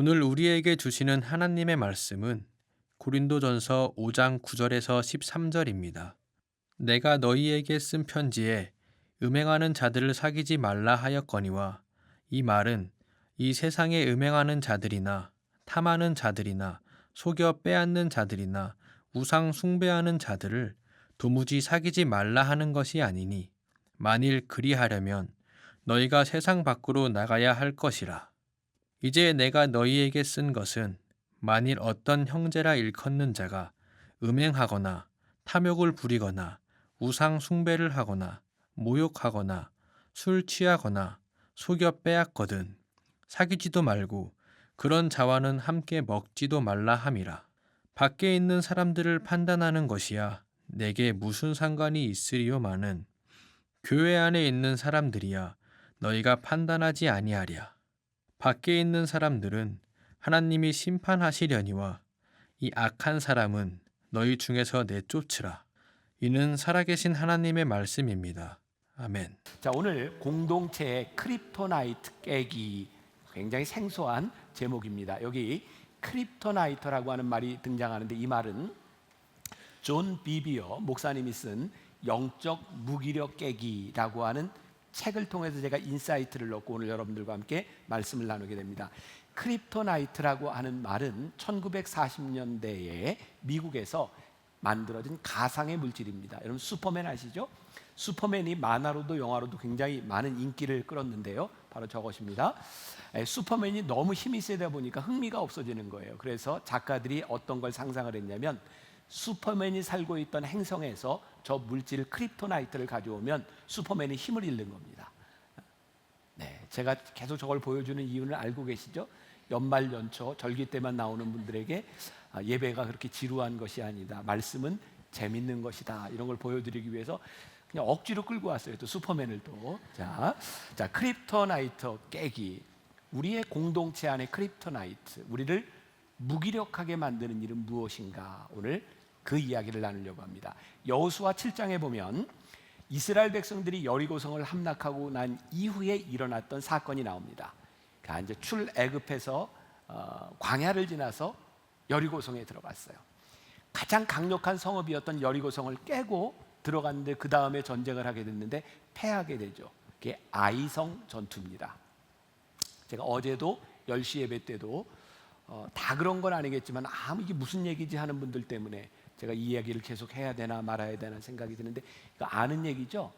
오늘 우리에게 주시는 하나님의 말씀은 고린도전서 5장 9절에서 13절입니다. 내가 너희에게 쓴 편지에 음행하는 자들을 사귀지 말라 하였거니와, 이 말은 이 세상에 음행하는 자들이나 탐하는 자들이나 속여 빼앗는 자들이나 우상 숭배하는 자들을 도무지 사귀지 말라 하는 것이 아니니, 만일 그리하려면 너희가 세상 밖으로 나가야 할 것이라. 이제 내가 너희에게 쓴 것은 만일 어떤 형제라 일컫는 자가 음행하거나 탐욕을 부리거나 우상 숭배를 하거나 모욕하거나 술 취하거나 속여 빼앗거든 사귀지도 말고 그런 자와는 함께 먹지도 말라 함이라. 밖에 있는 사람들을 판단하는 것이야 내게 무슨 상관이 있으리요마는 교회 안에 있는 사람들이야 너희가 판단하지 아니하랴. 밖에 있는 사람들은 하나님이 심판하시려니와 이 악한 사람은 너희 중에서 내쫓으라. 이는 살아계신 하나님의 말씀입니다. 아멘. 자, 오늘 공동체의 크립토나이트 깨기, 굉장히 생소한 제목입니다. 여기 크립토나이트라고 하는 말이 등장하는데, 이 말은 존 비비어 목사님이 쓴 영적 무기력 깨기라고 하는 책을 통해서 제가 인사이트를 얻고 오늘 여러분들과 함께 말씀을 나누게 됩니다. 크립토나이트라고 하는 말은 1940년대에 미국에서 만들어진 가상의 물질입니다. 여러분 슈퍼맨 아시죠? 슈퍼맨이 만화로도 영화로도 굉장히 많은 인기를 끌었는데요, 바로 저것입니다. 슈퍼맨이 너무 힘이 세다 보니까 흥미가 없어지는 거예요. 그래서 작가들이 어떤 걸 상상을 했냐면, 슈퍼맨이 살고 있던 행성에서 저 물질 크립토나이트를 가져오면 슈퍼맨이 힘을 잃는 겁니다. 네, 제가 계속 저걸 보여주는 이유는 알고 계시죠? 연말 연초 절기 때만 나오는 분들에게 예배가 그렇게 지루한 것이 아니다, 말씀은 재밌는 것이다, 이런 걸 보여드리기 위해서 그냥 억지로 끌고 왔어요. 또 슈퍼맨을 또. 자, 크립토나이트 깨기. 우리의 공동체 안에 크립토나이트, 우리를 무기력하게 만드는 일은 무엇인가? 오늘 그 이야기를 나누려고 합니다. 여호수아 7장에 보면 이스라엘 백성들이 여리고성을 함락하고 난 이후에 일어났던 사건이 나옵니다. 그러니까 이제 출애굽해서 광야를 지나서 여리고성에 들어갔어요. 가장 강력한 성읍이었던 여리고성을 깨고 들어갔는데, 그 다음에 전쟁을 하게 됐는데 패하게 되죠. 그게 아이성 전투입니다. 제가 어제도 10시 예배 때도 다 그런 건 아니겠지만, 이게 무슨 얘기지 하는 분들 때문에 제가 이 이야기를 계속 해야 되나 말아야 되나 생각이 드는데, 이거 아는 얘기죠?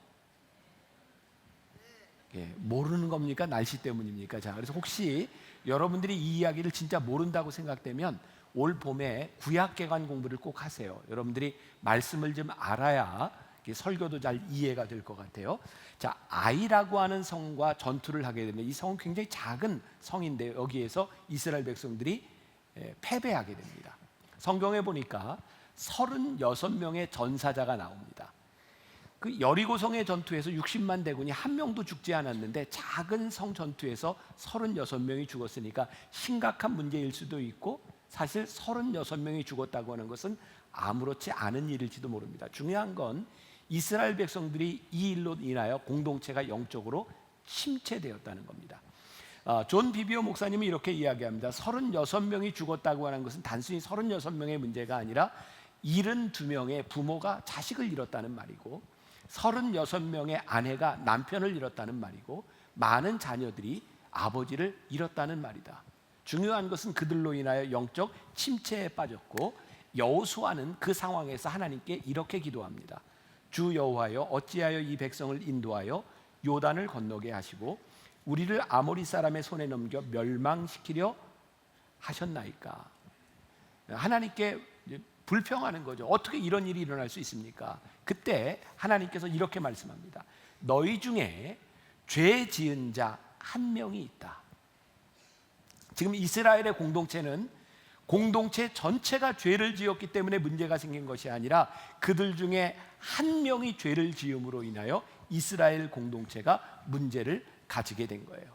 모르는 겁니까? 날씨 때문입니까? 자, 그래서 혹시 여러분들이 이 이야기를 진짜 모른다고 생각되면 올 봄에 구약개관 공부를 꼭 하세요. 여러분들이 말씀을 좀 알아야 설교도 잘 이해가 될 것 같아요. 자, 아이라고 하는 성과 전투를 하게 되는데, 이 성은 굉장히 작은 성인데 여기에서 이스라엘 백성들이 패배하게 됩니다. 성경에 보니까 36명의 전사자가 나옵니다. 그 여리고성의 전투에서 60만 대군이 한 명도 죽지 않았는데, 작은 성 전투에서 36명이 죽었으니까 심각한 문제일 수도 있고, 사실 36명이 죽었다고 하는 것은 아무렇지 않은 일일지도 모릅니다. 중요한 건 이스라엘 백성들이 이 일로 인하여 공동체가 영적으로 침체되었다는 겁니다. 존 비비오 목사님이 이렇게 이야기합니다. 36명이 죽었다고 하는 것은 단순히 36명의 문제가 아니라 72명의 부모가 자식을 잃었다는 말이고, 36명의 아내가 남편을 잃었다는 말이고, 많은 자녀들이 아버지를 잃었다는 말이다. 중요한 것은 그들로 인하여 영적 침체에 빠졌고, 여호수아는 그 상황에서 하나님께 이렇게 기도합니다. 주 여호와여, 어찌하여 이 백성을 인도하여 요단을 건너게 하시고 우리를 아모리 사람의 손에 넘겨 멸망시키려 하셨나이까? 하나님께 불평하는 거죠. 어떻게 이런 일이 일어날 수 있습니까? 그때 하나님께서 이렇게 말씀합니다. 너희 중에 죄 지은 자 한 명이 있다. 지금 이스라엘의 공동체는 공동체 전체가 죄를 지었기 때문에 문제가 생긴 것이 아니라, 그들 중에 한 명이 죄를 지음으로 인하여 이스라엘 공동체가 문제를 가지게 된 거예요.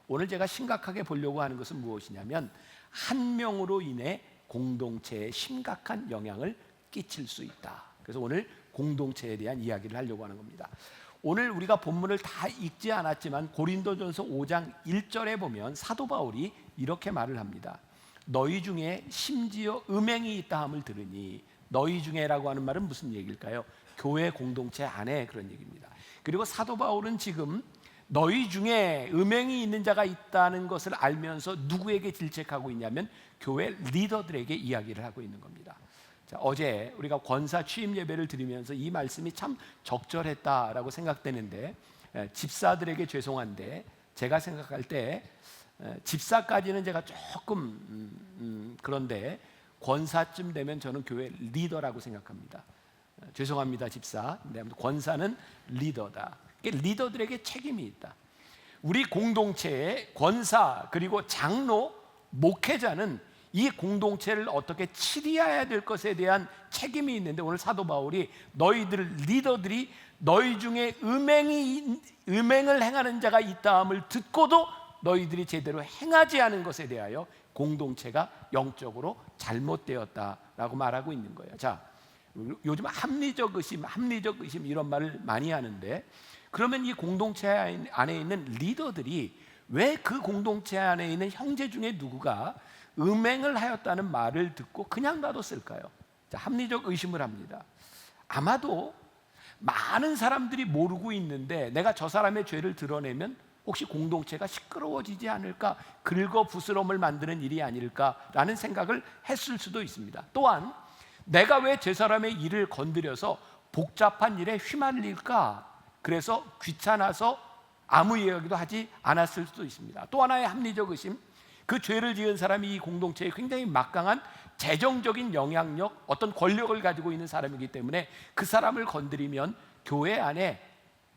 오늘 제가 심각하게 보려고 하는 것은 무엇이냐면, 한 명으로 인해 공동체에 심각한 영향을 끼칠 수 있다. 그래서 오늘 공동체에 대한 이야기를 하려고 하는 겁니다. 오늘 우리가 본문을 다 읽지 않았지만 고린도전서 5장 1절에 보면 사도 바울이 이렇게 말을 합니다. 너희 중에 심지어 음행이 있다 함을 들으니, 너희 중에라고 하는 말은 무슨 얘기일까요? 교회 공동체 안에 그런 얘기입니다. 그리고 사도 바울은 지금 너희 중에 음행이 있는 자가 있다는 것을 알면서 누구에게 질책하고 있냐면 교회 리더들에게 이야기를 하고 있는 겁니다. 자, 어제 우리가 권사 취임 예배를 드리면서 이 말씀이 참 적절했다라고 생각되는데, 집사들에게 죄송한데 제가 생각할 때 집사까지는 제가 조금 그런데 권사쯤 되면 저는 교회 리더라고 생각합니다. 죄송합니다 집사. 권사는 리더다. 리더들에게 책임이 있다. 우리 공동체의 권사 그리고 장로, 목회자는 이 공동체를 어떻게 치리해야 될 것에 대한 책임이 있는데, 오늘 사도 바울이 너희들 리더들이 너희 중에 음행을 행하는 자가 있다함을 듣고도 너희들이 제대로 행하지 않은 것에 대하여 공동체가 영적으로 잘못되었다라고 말하고 있는 거예요. 자, 요즘 합리적 의심 이런 말을 많이 하는데, 그러면 이 공동체 안에 있는 리더들이 왜 그 공동체 안에 있는 형제 중에 누구가 음행을 하였다는 말을 듣고 그냥 놔뒀을까요? 자, 합리적 의심을 합니다. 아마도 많은 사람들이 모르고 있는데 내가 저 사람의 죄를 드러내면 혹시 공동체가 시끄러워지지 않을까, 긁어부스럼을 만드는 일이 아닐까라는 생각을 했을 수도 있습니다. 또한 내가 왜 제 사람의 일을 건드려서 복잡한 일에 휘말릴까, 그래서 귀찮아서 아무 이야기도 하지 않았을 수도 있습니다. 또 하나의 합리적 의심, 그 죄를 지은 사람이 이 공동체에 굉장히 막강한 재정적인 영향력, 어떤 권력을 가지고 있는 사람이기 때문에 그 사람을 건드리면 교회 안에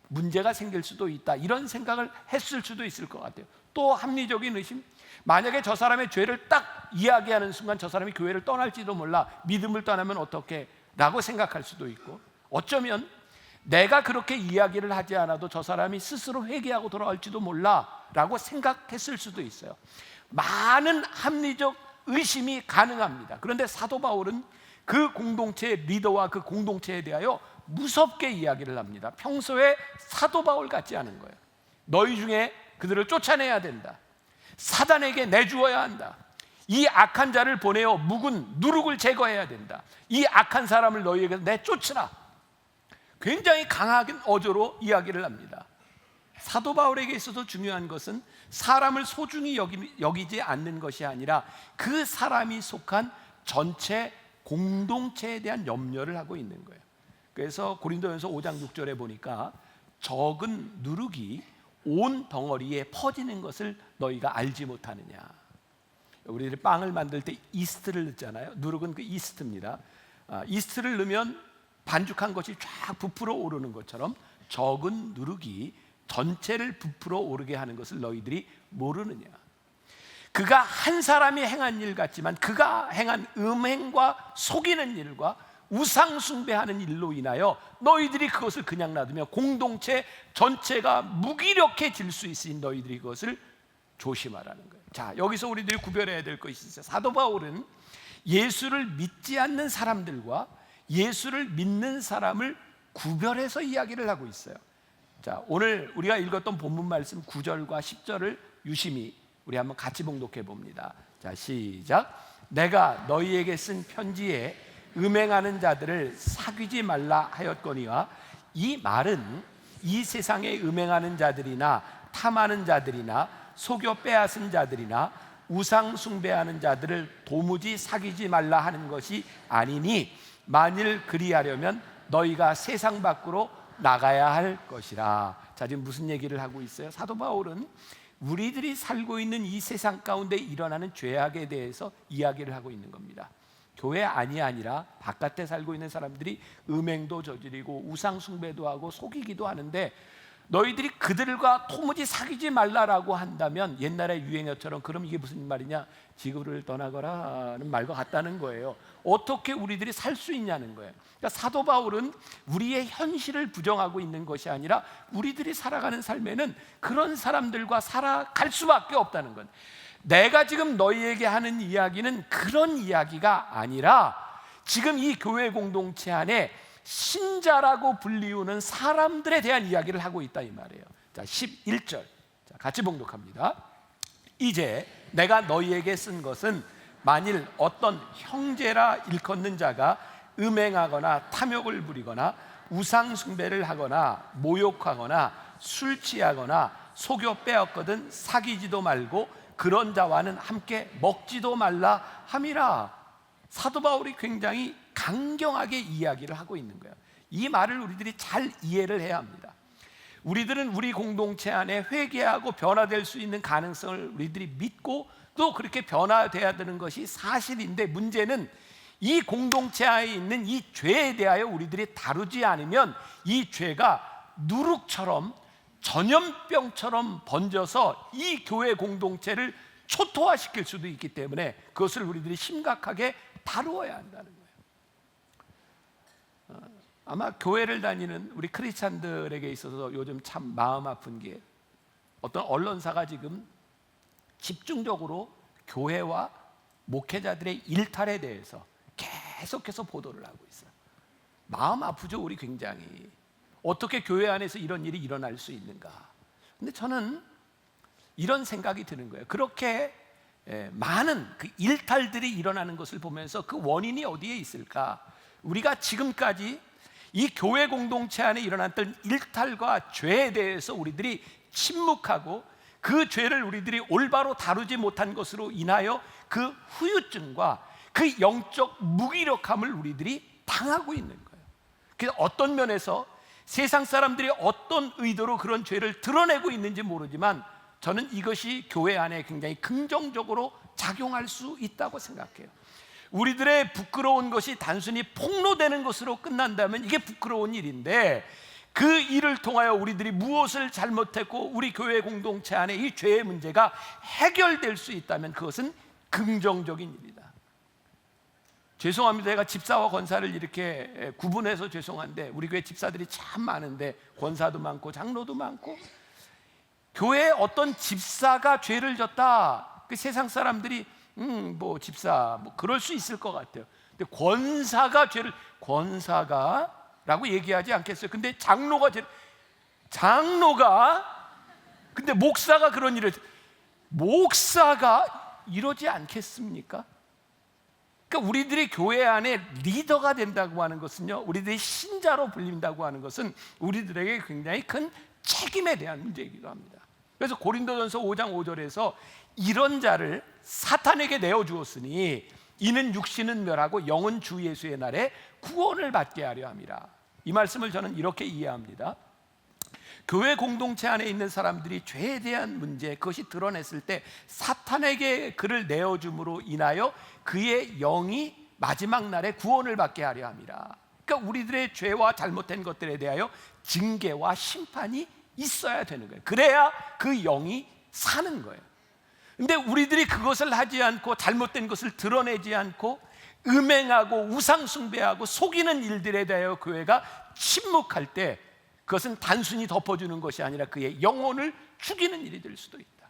문제가 생길 수도 있다, 이런 생각을 했을 수도 있을 것 같아요. 또 합리적인 의심, 만약에 저 사람의 죄를 딱 이야기하는 순간 저 사람이 교회를 떠날지도 몰라, 믿음을 떠나면 어떻게 라고 생각할 수도 있고, 어쩌면 내가 그렇게 이야기를 하지 않아도 저 사람이 스스로 회개하고 돌아올지도 몰라 라고 생각했을 수도 있어요. 많은 합리적 의심이 가능합니다. 그런데 사도 바울은 그 공동체의 리더와 그 공동체에 대하여 무섭게 이야기를 합니다. 평소에 사도 바울 같지 않은 거예요. 너희 중에 그들을 쫓아내야 된다. 사단에게 내주어야 한다. 이 악한 자를 보내어 묵은 누룩을 제거해야 된다. 이 악한 사람을 너희에게 내쫓으라. 굉장히 강하게 어조로 이야기를 합니다. 사도 바울에게 있어서 중요한 것은 사람을 소중히 여기지 않는 것이 아니라 그 사람이 속한 전체 공동체에 대한 염려를 하고 있는 거예요. 그래서 고린도전서 5장 6절에 보니까 적은 누룩이 온 덩어리에 퍼지는 것을 너희가 알지 못하느냐. 우리들이 빵을 만들 때 이스트를 넣잖아요. 누룩은 그 이스트입니다. 이스트를 넣으면 반죽한 것이 쫙 부풀어 오르는 것처럼 적은 누룩이 전체를 부풀어 오르게 하는 것을 너희들이 모르느냐. 그가 한 사람이 행한 일 같지만 그가 행한 음행과 속이는 일과 우상 숭배하는 일로 인하여 너희들이 그것을 그냥 놔두면 공동체 전체가 무기력해질 수 있으니 너희들이 그것을 조심하라는 거예요. 자, 여기서 우리들이 구별해야 될 것이 있어요. 사도 바울은 예수를 믿지 않는 사람들과 예수를 믿는 사람을 구별해서 이야기를 하고 있어요. 자, 오늘 우리가 읽었던 본문 말씀 9절과 10절을 유심히 우리 한번 같이 봉독해 봅니다. 자, 시작. 내가 너희에게 쓴 편지에 음행하는 자들을 사귀지 말라 하였거니와, 이 말은 이 세상에 음행하는 자들이나 탐하는 자들이나 속여 빼앗은 자들이나 우상 숭배하는 자들을 도무지 사귀지 말라 하는 것이 아니니, 만일 그리하려면 너희가 세상 밖으로 나가야 할 것이라. 자, 지금 무슨 얘기를 하고 있어요? 사도 바울은 우리들이 살고 있는 이 세상 가운데 일어나는 죄악에 대해서 이야기를 하고 있는 겁니다. 교회 안이 아니라 바깥에 살고 있는 사람들이 음행도 저지르고 우상 숭배도 하고 속이기도 하는데, 너희들이 그들과 도무지 사귀지 말라라고 한다면 옛날에 유행어처럼 그럼 이게 무슨 말이냐, 지구를 떠나거라는 말과 같다는 거예요. 어떻게 우리들이 살 수 있냐는 거예요. 그러니까 사도 바울은 우리의 현실을 부정하고 있는 것이 아니라 우리들이 살아가는 삶에는 그런 사람들과 살아갈 수밖에 없다는 것. 내가 지금 너희에게 하는 이야기는 그런 이야기가 아니라 지금 이 교회 공동체 안에 신자라고 불리우는 사람들에 대한 이야기를 하고 있다 이 말이에요. 자, 11절. 자, 같이 봉독합니다. 이제 내가 너희에게 쓴 것은 만일 어떤 형제라 일컫는 자가 음행하거나 탐욕을 부리거나 우상 숭배를 하거나 모욕하거나 술 취하거나 속여 빼앗거든 사귀지도 말고 그런 자와는 함께 먹지도 말라 함이라. 사도 바울이 굉장히 강경하게 이야기를 하고 있는 거예요. 이 말을 우리들이 잘 이해를 해야 합니다. 우리들은 우리 공동체 안에 회개하고 변화될 수 있는 가능성을 우리들이 믿고 또 그렇게 변화돼야 되는 것이 사실인데, 문제는 이 공동체 안에 있는 이 죄에 대하여 우리들이 다루지 않으면 이 죄가 누룩처럼 전염병처럼 번져서 이 교회 공동체를 초토화시킬 수도 있기 때문에 그것을 우리들이 심각하게 다루어야 한다는 거예요. 아마 교회를 다니는 우리 크리스찬들에게 있어서 요즘 참 마음 아픈 게, 어떤 언론사가 지금 집중적으로 교회와 목회자들의 일탈에 대해서 계속해서 보도를 하고 있어요. 마음 아프죠, 우리 굉장히. 어떻게 교회 안에서 이런 일이 일어날 수 있는가? 근데 저는 이런 생각이 드는 거예요. 그렇게 많은 그 일탈들이 일어나는 것을 보면서 그 원인이 어디에 있을까? 우리가 지금까지 이 교회 공동체 안에 일어났던 일탈과 죄에 대해서 우리들이 침묵하고 그 죄를 우리들이 올바로 다루지 못한 것으로 인하여 그 후유증과 그 영적 무기력함을 우리들이 당하고 있는 거예요. 그래서 어떤 면에서 세상 사람들이 어떤 의도로 그런 죄를 드러내고 있는지 모르지만 저는 이것이 교회 안에 굉장히 긍정적으로 작용할 수 있다고 생각해요. 우리들의 부끄러운 것이 단순히 폭로되는 것으로 끝난다면 이게 부끄러운 일인데, 그 일을 통하여 우리들이 무엇을 잘못했고 우리 교회 공동체 안에 이 죄의 문제가 해결될 수 있다면 그것은 긍정적인 일이다. 죄송합니다. 제가 집사와 권사를 이렇게 구분해서 죄송한데, 우리 교회 집사들이 참 많은데 권사도 많고 장로도 많고, 교회에 어떤 집사가 죄를 졌다, 그 세상 사람들이 뭐 집사 뭐 그럴 수 있을 것 같아요. 근데 권사가 죄를, 권사가라고 얘기하지 않겠어요? 근데 장로가 근데 목사가 그런 일을, 목사가 이러지 않겠습니까? 그러니까 우리들이 교회 안에 리더가 된다고 하는 것은요, 우리들이 신자로 불린다고 하는 것은 우리들에게 굉장히 큰 책임에 대한 문제이기도 합니다. 그래서 고린도전서 5장 5절에서 이런 자를 사탄에게 내어주었으니 이는 육신은 멸하고 영은 주 예수의 날에 구원을 받게 하려 함이라. 이 말씀을 저는 이렇게 이해합니다. 교회 공동체 안에 있는 사람들이 죄에 대한 문제, 그것이 드러냈을 때 사탄에게 그를 내어줌으로 인하여 그의 영이 마지막 날에 구원을 받게 하려 함이라. 그러니까 우리들의 죄와 잘못된 것들에 대하여 징계와 심판이 있어야 되는 거예요. 그래야 그 영이 사는 거예요. 근데 우리들이 그것을 하지 않고 잘못된 것을 드러내지 않고 음행하고 우상숭배하고 속이는 일들에 대하여 교회가 침묵할 때 그것은 단순히 덮어주는 것이 아니라 그의 영혼을 죽이는 일이 될 수도 있다.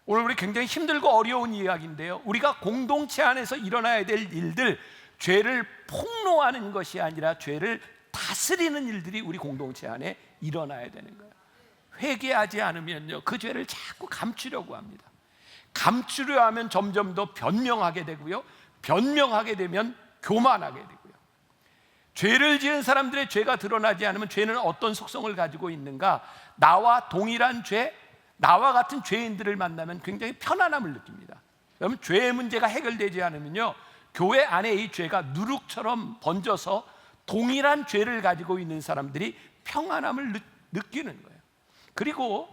오늘 우리 굉장히 힘들고 어려운 이야기인데요, 우리가 공동체 안에서 일어나야 될 일들, 죄를 폭로하는 것이 아니라 죄를 다스리는 일들이 우리 공동체 안에 일어나야 되는 거예요. 회개하지 않으면요, 그 죄를 자꾸 감추려고 합니다. 감추려 하면 점점 더 변명하게 되고요, 변명하게 되면 교만하게 되고요. 죄를 지은 사람들의 죄가 드러나지 않으면 죄는 어떤 속성을 가지고 있는가? 나와 동일한 죄, 나와 같은 죄인들을 만나면 굉장히 편안함을 느낍니다. 그러면 죄의 문제가 해결되지 않으면요, 교회 안에 이 죄가 누룩처럼 번져서 동일한 죄를 가지고 있는 사람들이 평안함을 느끼는 거예요. 그리고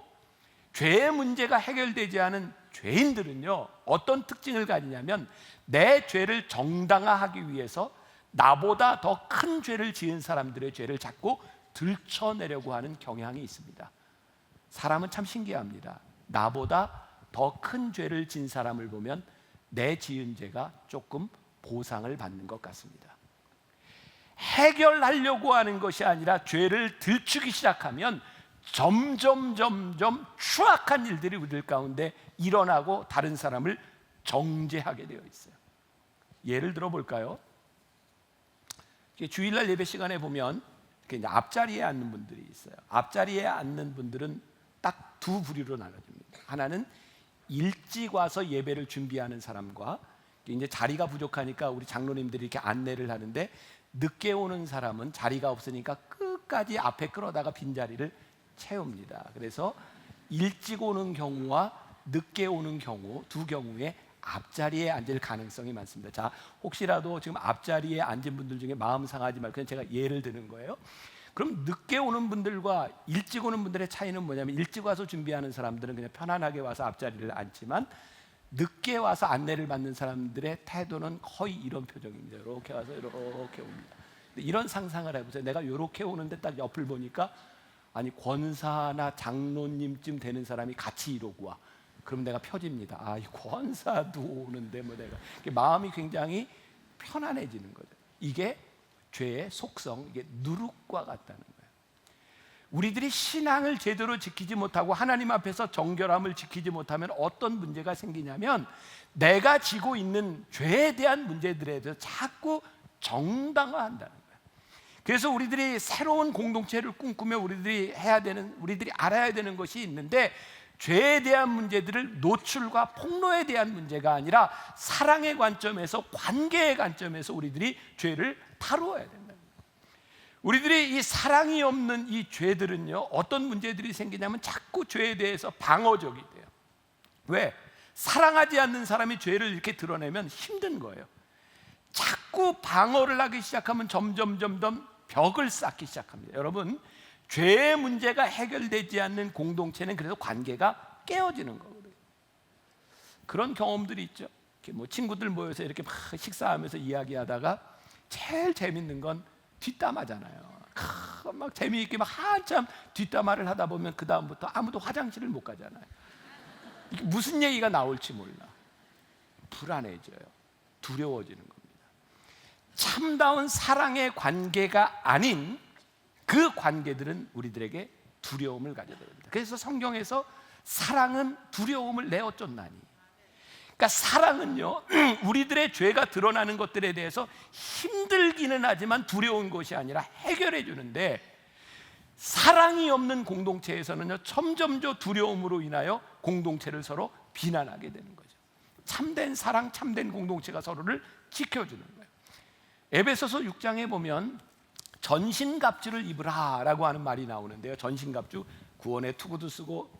죄의 문제가 해결되지 않은 죄인들은요, 어떤 특징을 가지냐면 내 죄를 정당화하기 위해서 나보다 더 큰 죄를 지은 사람들의 죄를 자꾸 들춰내려고 하는 경향이 있습니다. 사람은 참 신기합니다. 나보다 더 큰 죄를 진 사람을 보면 내 지은 죄가 조금 보상을 받는 것 같습니다. 해결하려고 하는 것이 아니라 죄를 들추기 시작하면 점점 추악한 일들이 우리들 가운데 일어나고 다른 사람을 정죄하게 되어 있어요. 예를 들어 볼까요? 주일날 예배 시간에 보면 이제 앞자리에 앉는 분들이 있어요. 앞자리에 앉는 분들은 딱 두 부류로 나눠집니다. 하나는 일찍 와서 예배를 준비하는 사람과 이제 자리가 부족하니까 우리 장로님들이 이렇게 안내를 하는데 늦게 오는 사람은 자리가 없으니까 끝까지 앞에 끌어다가 빈자리를 채웁니다. 그래서 일찍 오는 경우와 늦게 오는 경우 두 경우에 앞자리에 앉을 가능성이 많습니다. 자, 혹시라도 지금 앞자리에 앉은 분들 중에 마음 상하지 말고 그냥 제가 예를 드는 거예요. 그럼 늦게 오는 분들과 일찍 오는 분들의 차이는 뭐냐면, 일찍 와서 준비하는 사람들은 그냥 편안하게 와서 앞자리를 앉지만 늦게 와서 안내를 받는 사람들의 태도는 거의 이런 표정입니다. 이렇게 와서 이렇게 옵니다. 이런 상상을 해보세요. 내가 이렇게 오는데 딱 옆을 보니까 아니 권사나 장로님쯤 되는 사람이 같이 이러고 와. 그럼 내가 펴집니다. 아, 이 권사도 오는데 뭐 내가 마음이 굉장히 편안해지는 거죠. 이게 죄의 속성, 이게 누룩과 같다는 거예요. 우리들이 신앙을 제대로 지키지 못하고 하나님 앞에서 정결함을 지키지 못하면 어떤 문제가 생기냐면, 내가 지고 있는 죄에 대한 문제들에 대해서 자꾸 정당화한다는 거예요. 그래서 우리들이 새로운 공동체를 꿈꾸며 우리들이 알아야 되는 것이 있는데, 죄에 대한 문제들을 노출과 폭로에 대한 문제가 아니라 사랑의 관점에서, 관계의 관점에서 우리들이 죄를 다루어야 된다. 우리들이 이 사랑이 없는 이 죄들은요, 어떤 문제들이 생기냐면 자꾸 죄에 대해서 방어적이 돼요. 왜? 사랑하지 않는 사람이 죄를 이렇게 드러내면 힘든 거예요. 자꾸 방어를 하기 시작하면 점점 벽을 쌓기 시작합니다. 여러분, 죄의 문제가 해결되지 않는 공동체는 그래서 관계가 깨어지는 거거든요. 그런 경험들이 있죠. 뭐 친구들 모여서 이렇게 막 식사하면서 이야기하다가 제일 재밌는 건 뒷담화잖아요. 막 재미있게 막 한참 뒷담화를 하다 보면 그 다음부터 아무도 화장실을 못 가잖아요. 이게 무슨 얘기가 나올지 몰라. 불안해져요. 두려워지는 겁니다. 참다운 사랑의 관계가 아닌 그 관계들은 우리들에게 두려움을 가져야 됩니다. 그래서 성경에서 사랑은 두려움을 내어 쫓나니, 그러니까 사랑은요, 우리들의 죄가 드러나는 것들에 대해서 힘들기는 하지만 두려운 것이 아니라 해결해 주는데, 사랑이 없는 공동체에서는요, 점점 두려움으로 인하여 공동체를 서로 비난하게 되는 거죠. 참된 사랑, 참된 공동체가 서로를 지켜주는 거예요. 에베소서 6장에 보면 전신갑주를 입으라라고 하는 말이 나오는데요. 전신갑주, 구원의 투구도 쓰고,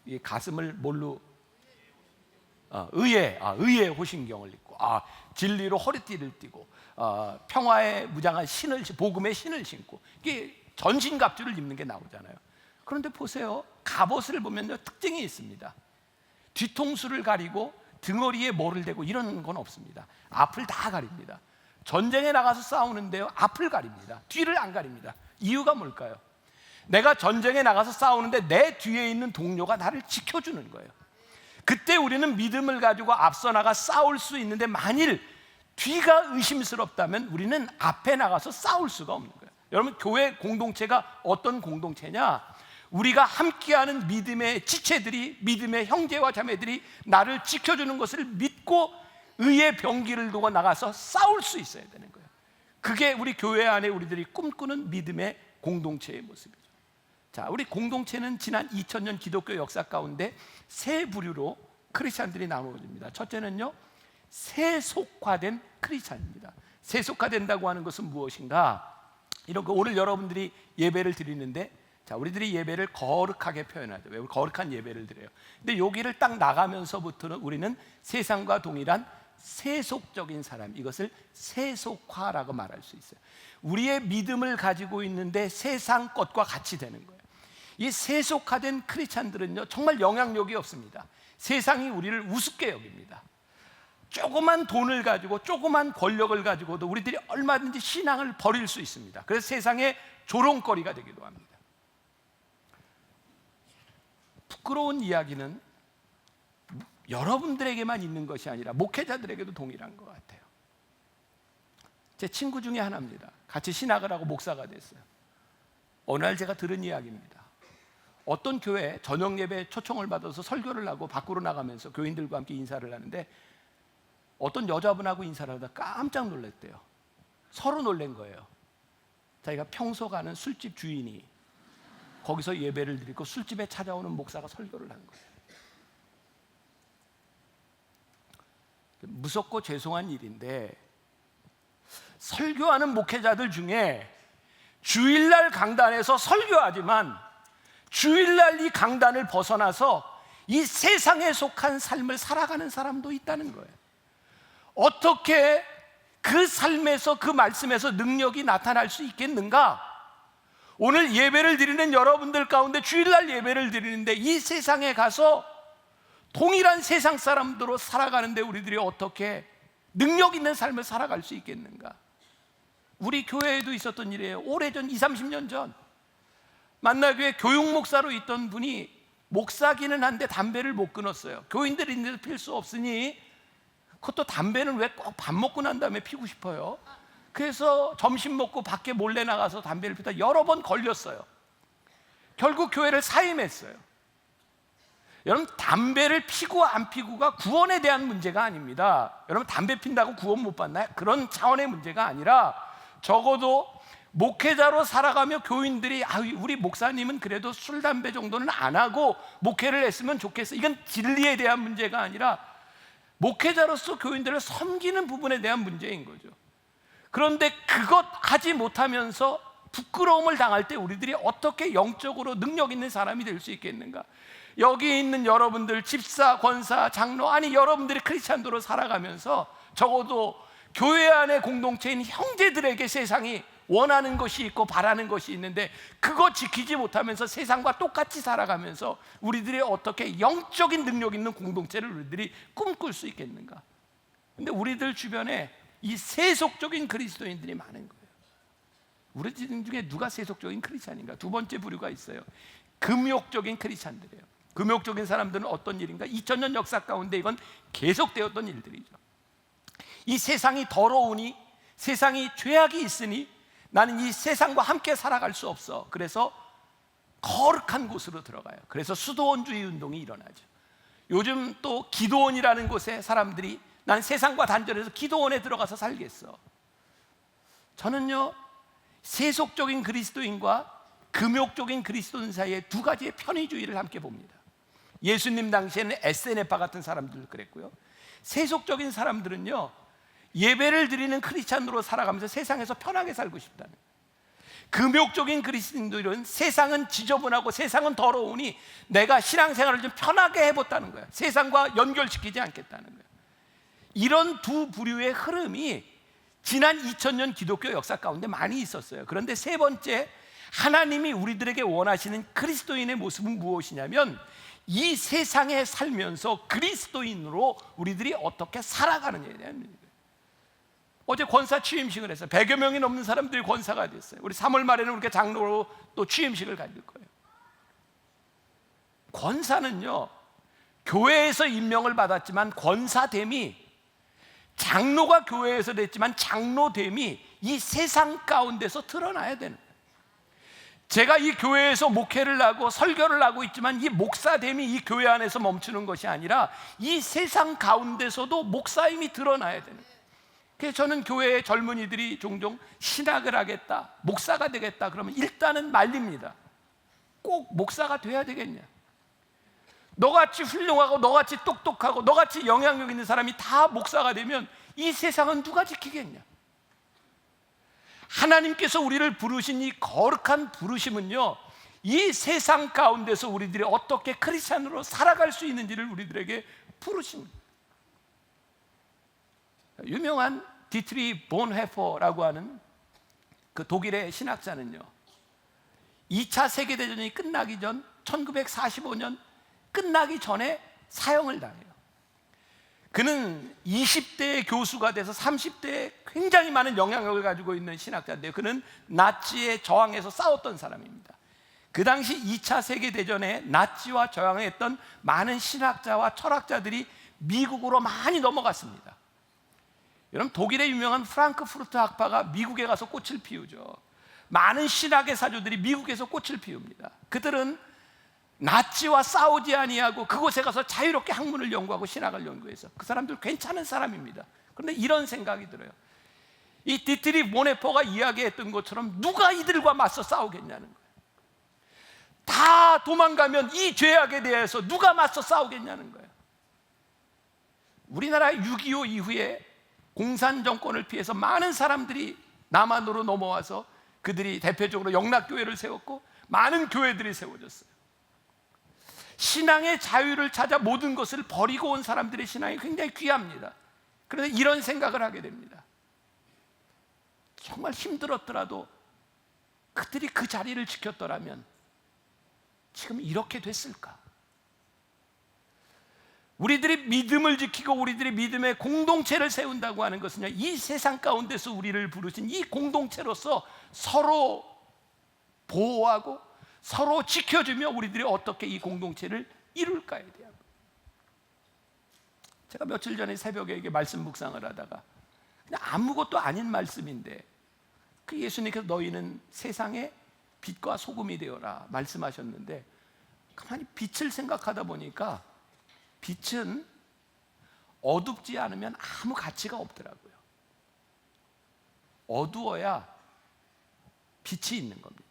이 가슴을 뭘로? 의의 호신경을 입고, 진리로 허리띠를 띠고, 평화의 무장한 복음의 신을 신고, 이게 전신갑주를 입는 게 나오잖아요. 그런데 보세요, 갑옷을 보면요, 특징이 있습니다. 뒤통수를 가리고 등허리에 뭐를 대고 이런 건 없습니다. 앞을 다 가립니다. 전쟁에 나가서 싸우는데요, 앞을 가립니다. 뒤를 안 가립니다. 이유가 뭘까요? 내가 전쟁에 나가서 싸우는데 내 뒤에 있는 동료가 나를 지켜주는 거예요. 그때 우리는 믿음을 가지고 앞서 나가 싸울 수 있는데, 만일 뒤가 의심스럽다면 우리는 앞에 나가서 싸울 수가 없는 거예요. 여러분, 교회 공동체가 어떤 공동체냐? 우리가 함께하는 믿음의 지체들이, 믿음의 형제와 자매들이 나를 지켜주는 것을 믿고 의의 병기를 두고 나가서 싸울 수 있어야 되는 거예요. 그게 우리 교회 안에 우리들이 꿈꾸는 믿음의 공동체의 모습이죠. 자, 우리 공동체는 지난 2000년 기독교 역사 가운데 세 부류로 크리스찬들이 나누어집니다. 첫째는요, 세속화된 크리스찬입니다. 세속화된다고 하는 것은 무엇인가? 이런 거 오늘 여러분들이 예배를 드리는데, 자, 우리들이 예배를 거룩하게 표현하죠. 왜? 거룩한 예배를 드려요. 근데 여기를 딱 나가면서부터는 우리는 세상과 동일한 세속적인 사람, 이것을 세속화라고 말할 수 있어요. 우리의 믿음을 가지고 있는데 세상 것과 같이 되는 거예요. 이 세속화된 크리스찬들은요, 정말 영향력이 없습니다. 세상이 우리를 우습게 여깁니다. 조그만 돈을 가지고, 조그만 권력을 가지고도 우리들이 얼마든지 신앙을 버릴 수 있습니다. 그래서 세상의 조롱거리가 되기도 합니다. 부끄러운 이야기는 여러분들에게만 있는 것이 아니라 목회자들에게도 동일한 것 같아요. 제 친구 중에 하나입니다. 같이 신학을 하고 목사가 됐어요. 어느 날 제가 들은 이야기입니다. 어떤 교회 저녁 예배 초청을 받아서 설교를 하고 밖으로 나가면서 교인들과 함께 인사를 하는데, 어떤 여자분하고 인사를 하다 깜짝 놀랐대요. 서로 놀란 거예요. 자기가 평소 가는 술집 주인이 거기서 예배를 드리고 술집에 찾아오는 목사가 설교를 한 거예요. 무섭고 죄송한 일인데, 설교하는 목회자들 중에 주일날 강단에서 설교하지만 주일날 이 강단을 벗어나서 이 세상에 속한 삶을 살아가는 사람도 있다는 거예요. 어떻게 그 삶에서, 그 말씀에서 능력이 나타날 수 있겠는가? 오늘 예배를 드리는 여러분들 가운데 주일날 예배를 드리는데 이 세상에 가서 동일한 세상 사람들로 살아가는데 우리들이 어떻게 능력 있는 삶을 살아갈 수 있겠는가? 우리 교회에도 있었던 일이에요. 오래전, 20, 30년 전 만나교회 교육 목사로 있던 분이 목사기는 한데 담배를 못 끊었어요. 교인들이 있는데도 필 수 없으니, 그것도 담배는 왜 꼭 밥 먹고 난 다음에 피고 싶어요? 그래서 점심 먹고 밖에 몰래 나가서 담배를 피다 여러 번 걸렸어요. 결국 교회를 사임했어요. 여러분, 담배를 피고 안 피고가 구원에 대한 문제가 아닙니다. 여러분, 담배 핀다고 구원 못 받나요? 그런 차원의 문제가 아니라, 적어도 목회자로 살아가며 교인들이 우리 목사님은 그래도 술, 담배 정도는 안 하고 목회를 했으면 좋겠어, 이건 진리에 대한 문제가 아니라 목회자로서 교인들을 섬기는 부분에 대한 문제인 거죠. 그런데 그것 하지 못하면서 부끄러움을 당할 때 우리들이 어떻게 영적으로 능력 있는 사람이 될 수 있겠는가? 여기 있는 여러분들, 집사, 권사, 장로, 아니 여러분들이 크리스찬도로 살아가면서 적어도 교회 안의 공동체인 형제들에게 세상이 원하는 것이 있고 바라는 것이 있는데 그거 지키지 못하면서 세상과 똑같이 살아가면서 우리들이 어떻게 영적인 능력 있는 공동체를 우리들이 꿈꿀 수 있겠는가? 근데 우리들 주변에 이 세속적인 그리스도인들이 많은 거예요. 우리 중에 누가 세속적인 크리스찬인가? 두 번째 부류가 있어요. 금욕적인 크리스찬들이에요. 금욕적인 사람들은 어떤 일인가? 2000년 역사 가운데 이건 계속되었던 일들이죠. 이 세상이 더러우니, 세상이 죄악이 있으니 나는 이 세상과 함께 살아갈 수 없어. 그래서 거룩한 곳으로 들어가요. 그래서 수도원주의 운동이 일어나죠. 요즘 또 기도원이라는 곳에 사람들이 난 세상과 단절해서 기도원에 들어가서 살겠어. 저는요, 세속적인 그리스도인과 금욕적인 그리스도인 사이에 두 가지의 편의주의를 함께 봅니다. 예수님 당시에는 SNF파 같은 사람들 그랬고요, 세속적인 사람들은요, 예배를 드리는 크리스찬으로 살아가면서 세상에서 편하게 살고 싶다는 거예요. 금욕적인 그리스도인들은 세상은 지저분하고 세상은 더러우니 내가 신앙생활을 좀 편하게 해봤다는 거예요. 세상과 연결시키지 않겠다는 거예요. 이런 두 부류의 흐름이 지난 2000년 기독교 역사 가운데 많이 있었어요. 그런데 세 번째, 하나님이 우리들에게 원하시는 그리스도인의 모습은 무엇이냐면 이 세상에 살면서 그리스도인으로 우리들이 어떻게 살아가느냐에 대한 문제예요. 어제 권사 취임식을 했어요. 100여 명이 넘는 사람들이 권사가 됐어요. 우리 3월 말에는 우리가 장로로 또 취임식을 가질 거예요. 권사는요, 교회에서 임명을 받았지만 권사됨이, 장로가 교회에서 됐지만 장로됨이 이 세상 가운데서 드러나야 되는 거예요. 제가 이 교회에서 목회를 하고 설교를 하고 있지만 이 목사됨이 이 교회 안에서 멈추는 것이 아니라 이 세상 가운데서도 목사임이 드러나야 되는 거예요. 그래서 저는 교회의 젊은이들이 종종 신학을 하겠다, 목사가 되겠다 그러면 일단은 말립니다. 꼭 목사가 돼야 되겠냐? 너같이 훌륭하고 너같이 똑똑하고 너같이 영향력 있는 사람이 다 목사가 되면 이 세상은 누가 지키겠냐? 하나님께서 우리를 부르신 이 거룩한 부르심은요, 이 세상 가운데서 우리들이 어떻게 크리스찬으로 살아갈 수 있는지를 우리들에게 부르십니다. 유명한 디트리 본헤퍼라고 하는 그 독일의 신학자는요, 2차 세계대전이 끝나기 전 1945년 끝나기 전에 사형을 당해요. 그는 20대의 교수가 돼서 30대에 굉장히 많은 영향력을 가지고 있는 신학자인데요, 그는 나치에 저항해서 싸웠던 사람입니다. 그 당시 2차 세계대전에 나치와 저항했던 많은 신학자와 철학자들이 미국으로 많이 넘어갔습니다. 여러분, 독일의 유명한 프랑크푸르트 학파가 미국에 가서 꽃을 피우죠. 많은 신학의 사조들이 미국에서 꽃을 피웁니다. 그들은 나치와 싸우지 아니하고 그곳에 가서 자유롭게 학문을 연구하고 신학을 연구해서 그 사람들 괜찮은 사람입니다. 그런데 이런 생각이 들어요. 이 디트리 보네퍼가 이야기했던 것처럼 누가 이들과 맞서 싸우겠냐는 거예요. 다 도망가면 이 죄악에 대해서 누가 맞서 싸우겠냐는 거예요. 우리나라 6.25 이후에 공산 정권을 피해서 많은 사람들이 남한으로 넘어와서 그들이 대표적으로 영락교회를 세웠고 많은 교회들이 세워졌어요. 신앙의 자유를 찾아 모든 것을 버리고 온 사람들의 신앙이 굉장히 귀합니다. 그런데 이런 생각을 하게 됩니다. 정말 힘들었더라도 그들이 그 자리를 지켰더라면 지금 이렇게 됐을까? 우리들이 믿음을 지키고 우리들이 믿음의 공동체를 세운다고 하는 것은요, 이 세상 가운데서 우리를 부르신 이 공동체로서 서로 보호하고 서로 지켜주며 우리들이 어떻게 이 공동체를 이룰까에 대한. 제가 며칠 전에 새벽에 이게 말씀 묵상을 하다가 그냥 아무것도 아닌 말씀인데 그 예수님께서 너희는 세상의 빛과 소금이 되어라 말씀하셨는데, 가만히 빛을 생각하다 보니까 빛은 어둡지 않으면 아무 가치가 없더라고요. 어두워야 빛이 있는 겁니다.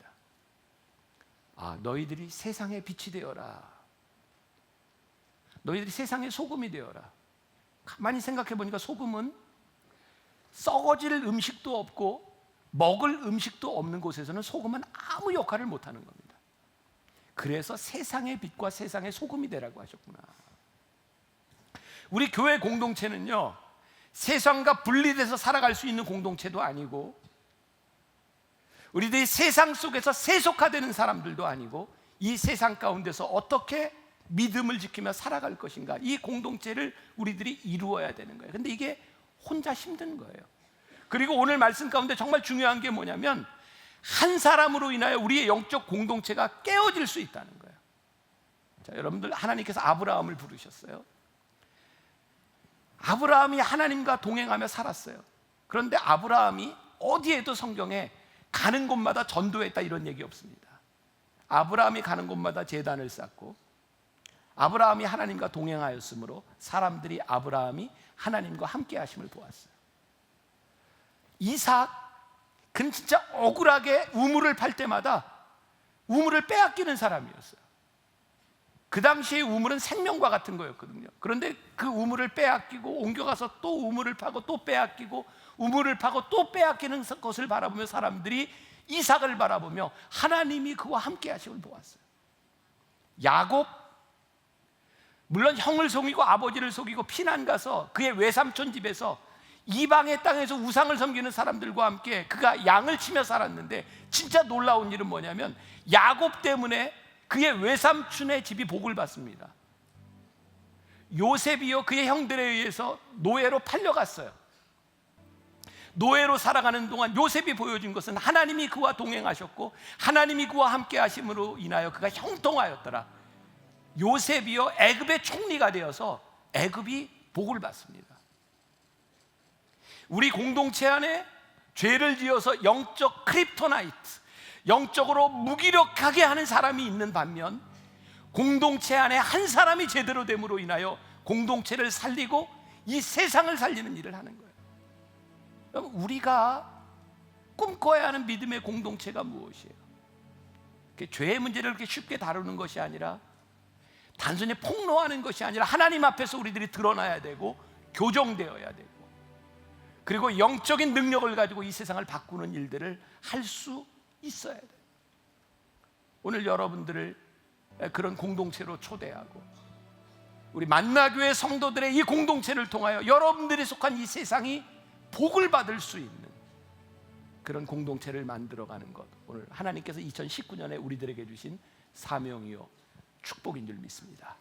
아, 너희들이 세상의 빛이 되어라. 너희들이 세상의 소금이 되어라. 가만히 생각해 보니까 소금은 썩어질 음식도 없고 먹을 음식도 없는 곳에서는 소금은 아무 역할을 못하는 겁니다. 그래서 세상의 빛과 세상의 소금이 되라고 하셨구나. 우리 교회 공동체는요, 세상과 분리돼서 살아갈 수 있는 공동체도 아니고 우리들이 세상 속에서 세속화되는 사람들도 아니고 이 세상 가운데서 어떻게 믿음을 지키며 살아갈 것인가, 이 공동체를 우리들이 이루어야 되는 거예요. 근데 이게 혼자 힘든 거예요. 그리고 오늘 말씀 가운데 정말 중요한 게 뭐냐면 한 사람으로 인하여 우리의 영적 공동체가 깨어질 수 있다는 거예요. 자, 여러분들, 하나님께서 아브라함을 부르셨어요. 아브라함이 하나님과 동행하며 살았어요. 그런데 아브라함이 어디에도 성경에 가는 곳마다 전도했다 이런 얘기 없습니다. 아브라함이 가는 곳마다 제단을 쌓고 아브라함이 하나님과 동행하였으므로 사람들이 아브라함이 하나님과 함께 하심을 보았어요. 이삭은 진짜 억울하게 우물을 팔 때마다 우물을 빼앗기는 사람이었어요. 그 당시에 우물은 생명과 같은 거였거든요. 그런데 그 우물을 빼앗기고 옮겨가서 또 우물을 파고 또 빼앗기고 우물을 파고 또 빼앗기는 것을 바라보며 사람들이 이삭을 바라보며 하나님이 그와 함께 하심을 보았어요. 야곱, 물론 형을 속이고 아버지를 속이고 피난 가서 그의 외삼촌 집에서 이방의 땅에서 우상을 섬기는 사람들과 함께 그가 양을 치며 살았는데, 진짜 놀라운 일은 뭐냐면 야곱 때문에 그의 외삼촌의 집이 복을 받습니다. 요셉이요, 그의 형들에 의해서 노예로 팔려갔어요. 노예로 살아가는 동안 요셉이 보여준 것은 하나님이 그와 동행하셨고 하나님이 그와 함께 하심으로 인하여 그가 형통하였더라. 요셉이요, 애굽의 총리가 되어서 애굽이 복을 받습니다. 우리 공동체 안에 죄를 지어서 영적 크립토나이트, 영적으로 무기력하게 하는 사람이 있는 반면 공동체 안에 한 사람이 제대로 됨으로 인하여 공동체를 살리고 이 세상을 살리는 일을 하는 거예요. 우리가 꿈꿔야 하는 믿음의 공동체가 무엇이에요? 죄의 문제를 그렇게 쉽게 다루는 것이 아니라 단순히 폭로하는 것이 아니라 하나님 앞에서 우리들이 드러나야 되고 교정되어야 되고, 그리고 영적인 능력을 가지고 이 세상을 바꾸는 일들을 할 수 있어야 돼요. 오늘 여러분들을 그런 공동체로 초대하고 우리 만나교회 성도들의 이 공동체를 통하여 여러분들이 속한 이 세상이 복을 받을 수 있는 그런 공동체를 만들어가는 것, 오늘 하나님께서 2019년에 우리들에게 주신 사명이요 축복인 줄 믿습니다.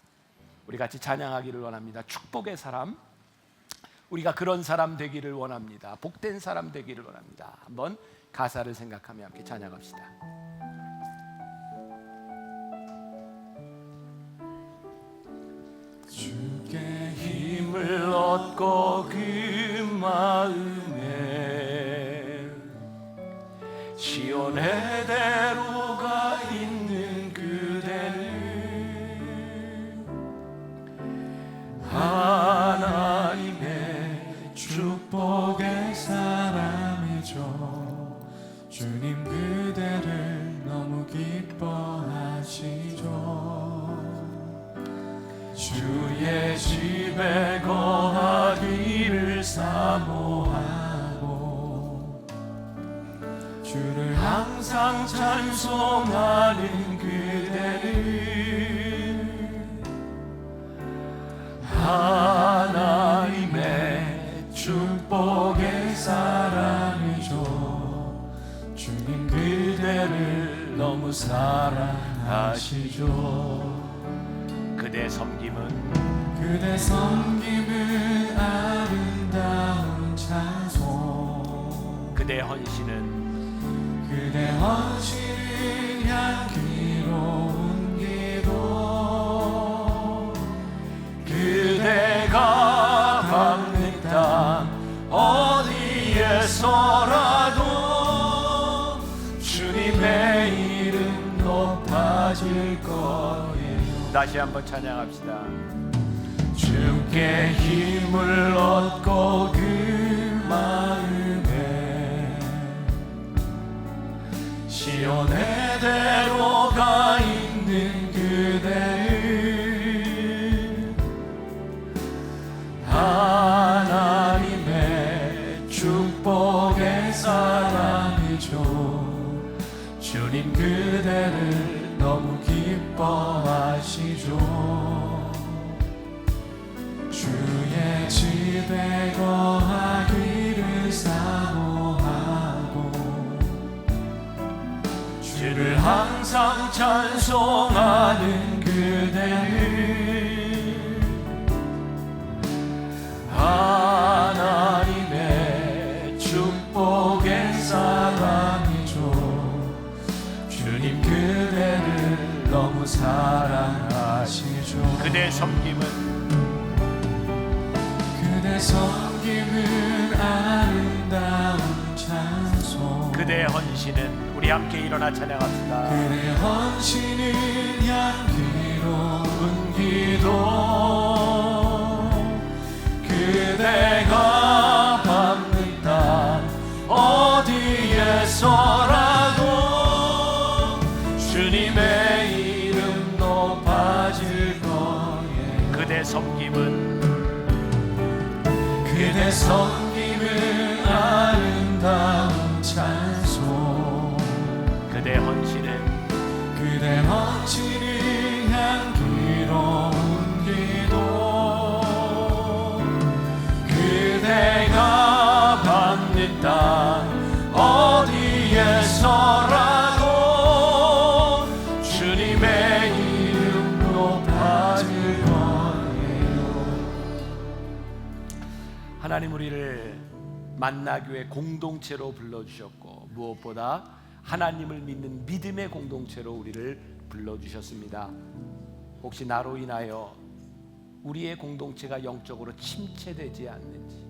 우리 같이 찬양하기를 원합니다. 축복의 사람, 우리가 그런 사람 되기를 원합니다. 복된 사람 되기를 원합니다. 한번 가사를 생각하며 함께 찬양합시다. 주께 힘을 얻고 그 마음에 시온의 대로가 있는 그대를 하나님의 축복의 사람이 주의 집에 거하기를 사모하고 주를 항상 찬송하는 그대를 하나님의 축복의 사랑이죠. 주님 그대를 너무 사랑하시죠. 그대 섬김은 아름다운 찬송. 그대 헌신은 향기로운 기도. 그대가 밟는 땅 어디에서라도 주님의 이름 높아질 거예요. 다시 한번 찬양합시다. 주께 힘을 얻고 그 마음에 시온의 대로가 있는 그대를 하나님의 축복의 사랑이죠. 주님 그대를 너무 기뻐하시죠. 주의 집에 거하기를 사모하고 주를 항상 찬송하는 그대를 하나님의 축복의 사랑이죠. 주님 그대를 너무 사랑하시죠. 그대 섬김은 아름다운 찬송. 그대의 헌신은 우리 함께 일어나 찬양합시다. 그대의 헌신은 향기로운 기도. 그대가 밟는 땅 어디에서라도 주님의 이름 높아질 거예요. 그대 섬김은 아름다운 찬송. 그대 헌신은 향기로운 기도. 그대가 밟는 땅 어디에서라도 주님의 이름 높아질 거예요. 하나님 우리를 만나교회 공동체로 불러주셨고 무엇보다 하나님을 믿는 믿음의 공동체로 우리를 불러주셨습니다. 혹시 나로 인하여 우리의 공동체가 영적으로 침체되지 않는지,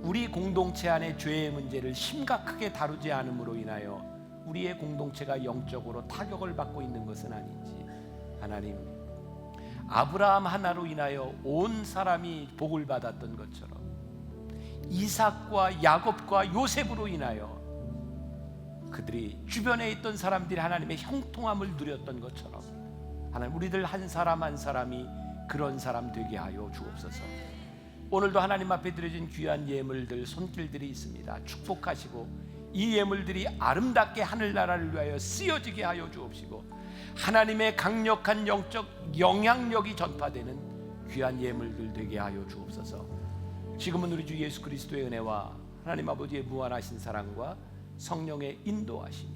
우리 공동체 안에 죄의 문제를 심각하게 다루지 않음으로 인하여 우리의 공동체가 영적으로 타격을 받고 있는 것은 아닌지, 하나님 아브라함 하나로 인하여 온 사람이 복을 받았던 것처럼 이삭과 야곱과 요셉으로 인하여 그들이 주변에 있던 사람들이 하나님의 형통함을 누렸던 것처럼 하나님 우리들 한 사람 한 사람이 그런 사람 되게 하여 주옵소서. 오늘도 하나님 앞에 드려진 귀한 예물들 손길들이 있습니다. 축복하시고 이 예물들이 아름답게 하늘나라를 위하여 쓰여지게 하여 주옵시고 하나님의 강력한 영적 영향력이 전파되는 귀한 예물들 되게 하여 주옵소서. 지금은 우리 주 예수 그리스도의 은혜와 하나님 아버지의 무한하신 사랑과 성령의 인도하심이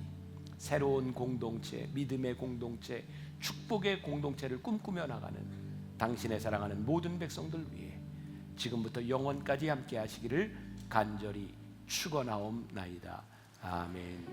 새로운 공동체, 믿음의 공동체, 축복의 공동체를 꿈꾸며 나가는 당신의 사랑하는 모든 백성들 위해 지금부터 영원까지 함께 하시기를 간절히 축원하옵나이다. 아멘.